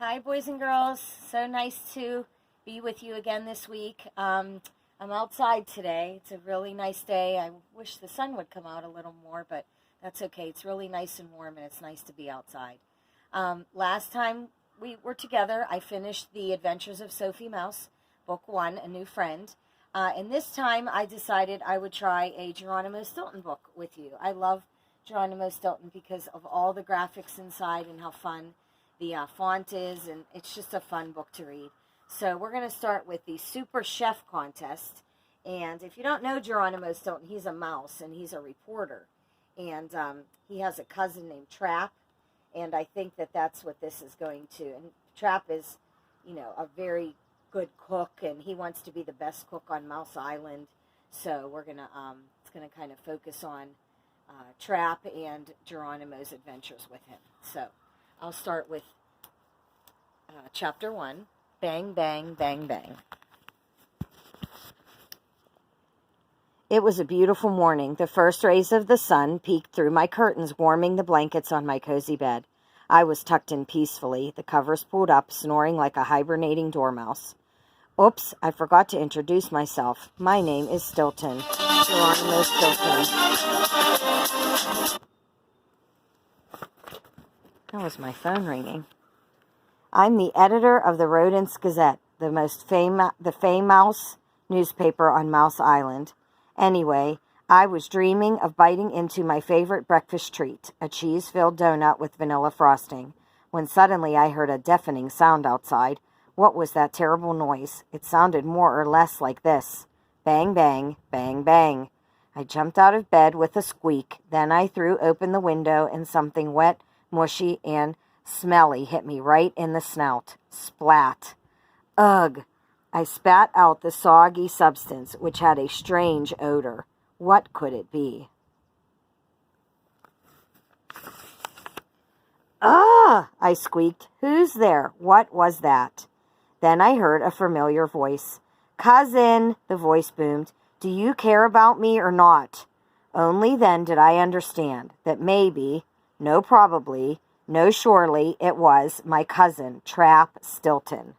Hi, boys and girls. So nice to be with you again this week. I'm outside today. It's a really nice day. I wish the sun would come out a little more, but that's okay. It's really nice and warm, and it's nice to be outside. Last time we were together, I finished The Adventures of Sophie Mouse, Book 1, A New Friend. And this time I decided I would try a Geronimo Stilton book with you. I love Geronimo Stilton because of all the graphics inside and how fun the font is, and it's just a fun book to read. So we're going to start with the Super Chef Contest. And if you don't know Geronimo Stilton, he's a mouse and he's a reporter. And he has a cousin named Trap. And I think that that's what this is going to. And Trap is, a very good cook, and he wants to be the best cook on Mouse Island. So we're going to, it's going to kind of focus on Trap and Geronimo's adventures with him. So I'll start with Chapter 1, Bang, Bang, Bang, Bang. It was a beautiful morning. The first rays of the sun peeked through my curtains, warming the blankets on my cozy bed. I was tucked in peacefully, the covers pulled up, snoring like a hibernating dormouse. Oops, I forgot to introduce myself. My name is Stilton. Geronimo Stilton. That was my phone ringing. I'm the editor of the Rodents Gazette, the famous newspaper on Mouse Island. Anyway, I was dreaming of biting into my favorite breakfast treat, a cheese-filled donut with vanilla frosting, when suddenly I heard a deafening sound outside. What was that terrible noise? It sounded more or less like this. Bang, bang, bang, bang. I jumped out of bed with a squeak. Then I threw open the window and something wet, mushy, and smelly hit me right in the snout. Splat. Ugh. I spat out the soggy substance, which had a strange odor. What could it be? Ah! I squeaked. Who's there? What was that? Then I heard a familiar voice. Cousin, the voice boomed. Do you care about me or not? Only then did I understand that maybe, no probably, no surely, it was my cousin, Trap Stilton.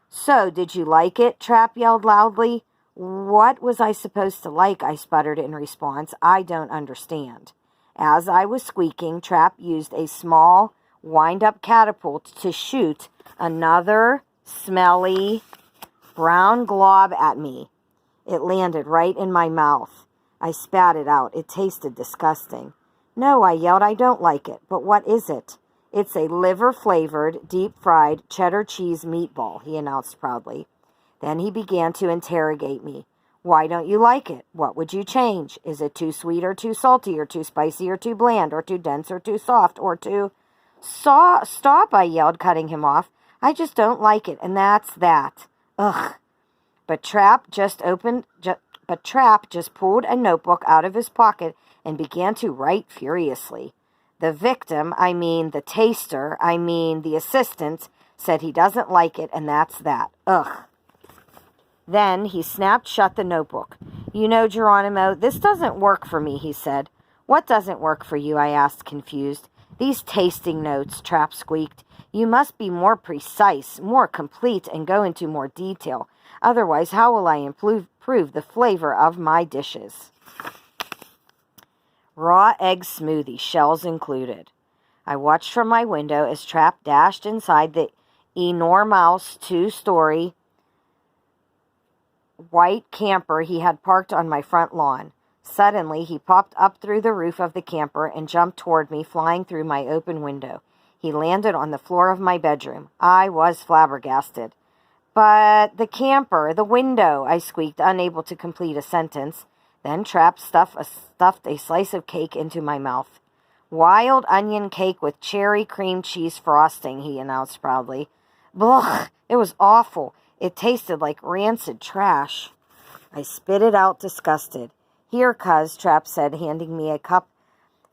So, did you like it? Trap yelled loudly. What was I supposed to like? I sputtered in response. I don't understand. As I was squeaking, Trap used a small, wind-up catapult to shoot another smelly brown glob at me. It landed right in my mouth. I spat it out. It tasted disgusting. No, I yelled, I don't like it. But what is it? It's a liver-flavored, deep-fried cheddar cheese meatball, he announced proudly. Then he began to interrogate me. Why don't you like it? What would you change? Is it too sweet or too salty or too spicy or too bland or too dense or too soft or too... Stop, I yelled, cutting him off. I just don't like it, and that's that. Ugh. But Trap just pulled a notebook out of his pocket and began to write furiously. The victim, the taster, the assistant, said he doesn't like it, and that's that. Ugh. Then he snapped shut the notebook. You know, Geronimo, this doesn't work for me, he said. What doesn't work for you? I asked, confused. These tasting notes, Trap squeaked. You must be more precise, more complete, and go into more detail. Otherwise, how will I improve the flavor of my dishes? Raw egg smoothie, shells included. I watched from my window as Trap dashed inside the enormous 2-story white camper he had parked on my front lawn. Suddenly, he popped up through the roof of the camper and jumped toward me, flying through my open window. He landed on the floor of my bedroom. I was flabbergasted. But the camper, the window, I squeaked, unable to complete a sentence. Then Trap stuffed a slice of cake into my mouth. Wild onion cake with cherry cream cheese frosting, he announced proudly. Blech! It was awful. It tasted like rancid trash. I spit it out, disgusted. Here, cuz, Trap said, handing me a cup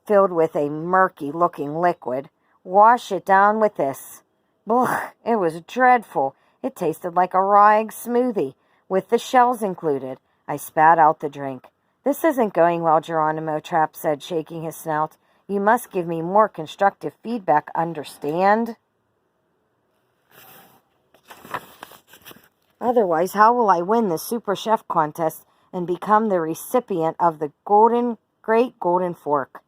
filled with a murky-looking liquid. Wash it down with this. Blech! It was dreadful. It tasted like a raw egg smoothie, with the shells included. I spat out the drink. This isn't going well, Geronimo, Trap said, shaking his snout. You must give me more constructive feedback, understand? Otherwise, how will I win the Super Chef contest and become the recipient of the great golden fork?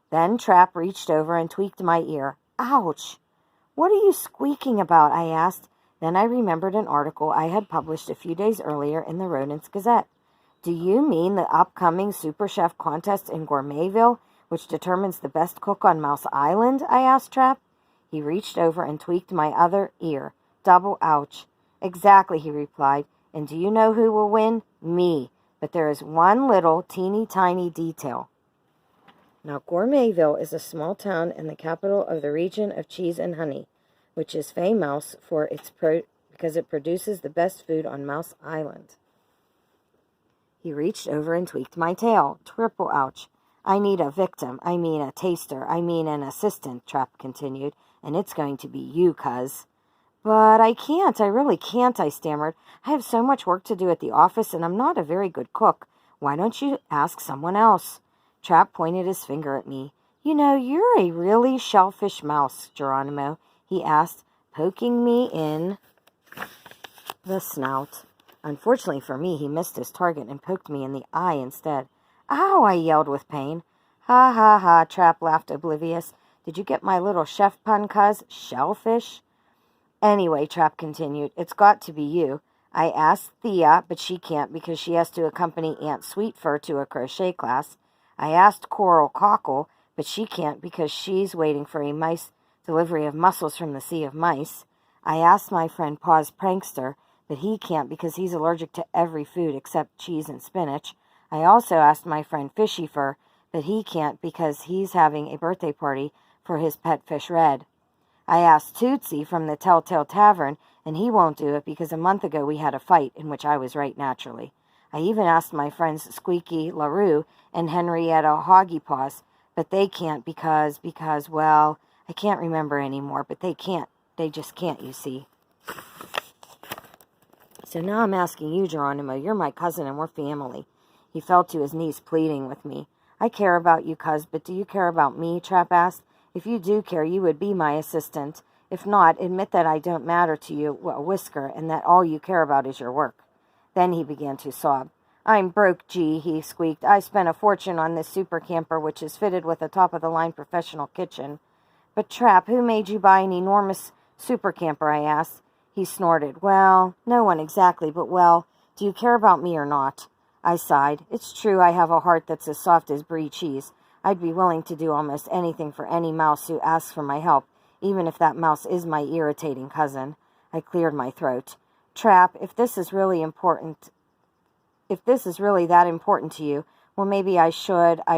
Then Trap reached over and tweaked my ear. Ouch! What are you squeaking about? I asked. Then I remembered an article I had published a few days earlier in the Rodents Gazette. Do you mean the upcoming Super Chef contest in Gourmetville, which determines the best cook on Mouse Island? I asked Trap. He reached over and tweaked my other ear. Double ouch. Exactly, he replied. And do you know who will win? Me. But there is one little teeny tiny detail. Now, Gourmetville is a small town in the capital of the region of cheese and honey, which is famous for because it produces the best food on Mouse Island. He reached over and tweaked my tail. Triple ouch. I need a victim. I mean a taster. I mean an assistant, Trap continued. And it's going to be you, cuz. But I can't. I really can't, I stammered. I have so much work to do at the office, and I'm not a very good cook. Why don't you ask someone else? Trap pointed his finger at me. You know, you're a really shellfish mouse, Geronimo, he asked, poking me in the snout. Unfortunately for me, he missed his target and poked me in the eye instead. Ow, I yelled with pain. Ha, ha, ha, Trap laughed oblivious. Did you get my little chef pun, cuz? Shellfish? Anyway, Trap continued, it's got to be you. I asked Thea, but she can't because she has to accompany Aunt Sweetfur to a crochet class. I asked Coral Cockle, but she can't because she's waiting for a mice delivery of mussels from the Sea of Mice. I asked my friend Paws Prankster, but he can't because he's allergic to every food except cheese and spinach. I also asked my friend Fishy Fur, but he can't because he's having a birthday party for his pet fish Red. I asked Tootsie from the Telltale Tavern, and he won't do it because a month ago we had a fight in which I was right naturally. I even asked my friends Squeaky LaRue and Henrietta Hoggypaws, but they can't because, well, I can't remember anymore, but they can't. They just can't, you see. So now I'm asking you, Geronimo. You're my cousin and we're family. He fell to his knees pleading with me. I care about you, cuz, but do you care about me? Trap asked. If you do care, you would be my assistant. If not, admit that I don't matter to you a whisker and that all you care about is your work. Then he began to sob. I'm broke, G, he squeaked. I spent a fortune on this super camper, which is fitted with a top-of-the-line professional kitchen. But Trap, who made you buy an enormous super camper, I asked. He snorted. Well, no one exactly, but well, do you care about me or not? I sighed. It's true I have a heart that's as soft as brie cheese. I'd be willing to do almost anything for any mouse who asks for my help, even if that mouse is my irritating cousin. I cleared my throat. Trap, if this is really that important to you, well, maybe I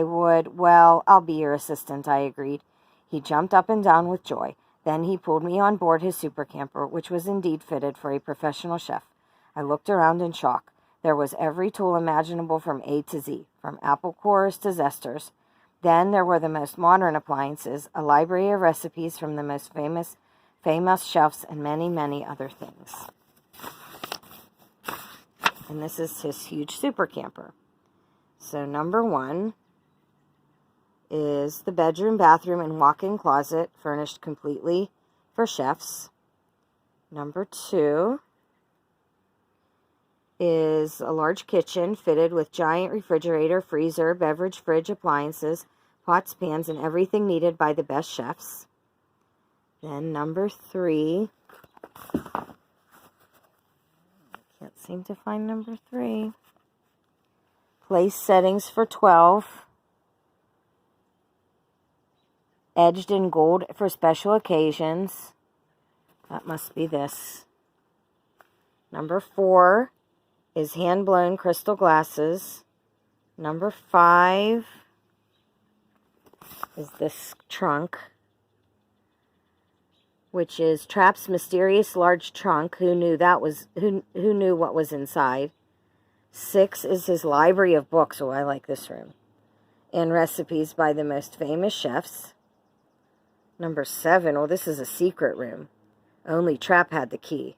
would, well, I'll be your assistant, I agreed. He jumped up and down with joy. Then he pulled me on board his super camper, which was indeed fitted for a professional chef. I looked around in shock. There was every tool imaginable from A to Z, from apple cores to zesters. Then there were the most modern appliances, a library of recipes from the most famous chefs, and many, many other things. And this is his huge super camper. So number 1 is the bedroom, bathroom, and walk-in closet, furnished completely for chefs. Number 2 is a large kitchen fitted with giant refrigerator, freezer, beverage fridge appliances, pots, pans, and everything needed by the best chefs. Then number 3, I can't seem to find number 3. Place settings for 12. Edged in gold for special occasions. That must be this. Number 4 is hand-blown crystal glasses. Number 5 is this trunk, which is Trap's mysterious large trunk. Who knew what was inside? 6 is his library of books. Oh, I like this room. And recipes by the most famous chefs. Number 7, oh, this is a secret room. Only Trap had the key.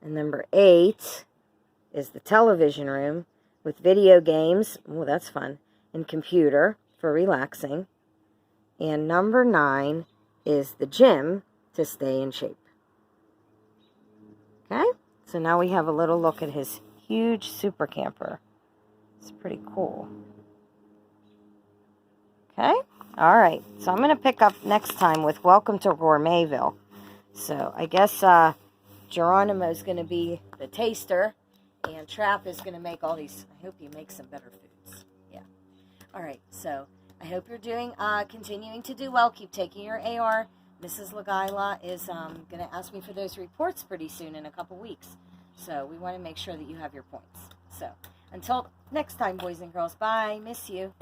And number 8 is the television room with video games. Oh, that's fun. And computer for relaxing. And number 9 is the gym to stay in shape. Okay? So now we have a little look at his huge super camper. It's pretty cool. Okay. All right. So I'm going to pick up next time with Welcome to Gourmetville. So I guess Geronimo's going to be the taster. And Trap is going to make all these. I hope he makes some better foods. Yeah. All right. So I hope you're continuing to do well. Keep taking your AR. Mrs. Lagaila is going to ask me for those reports pretty soon in a couple weeks. So we want to make sure that you have your points. So until next time, boys and girls. Bye. Miss you.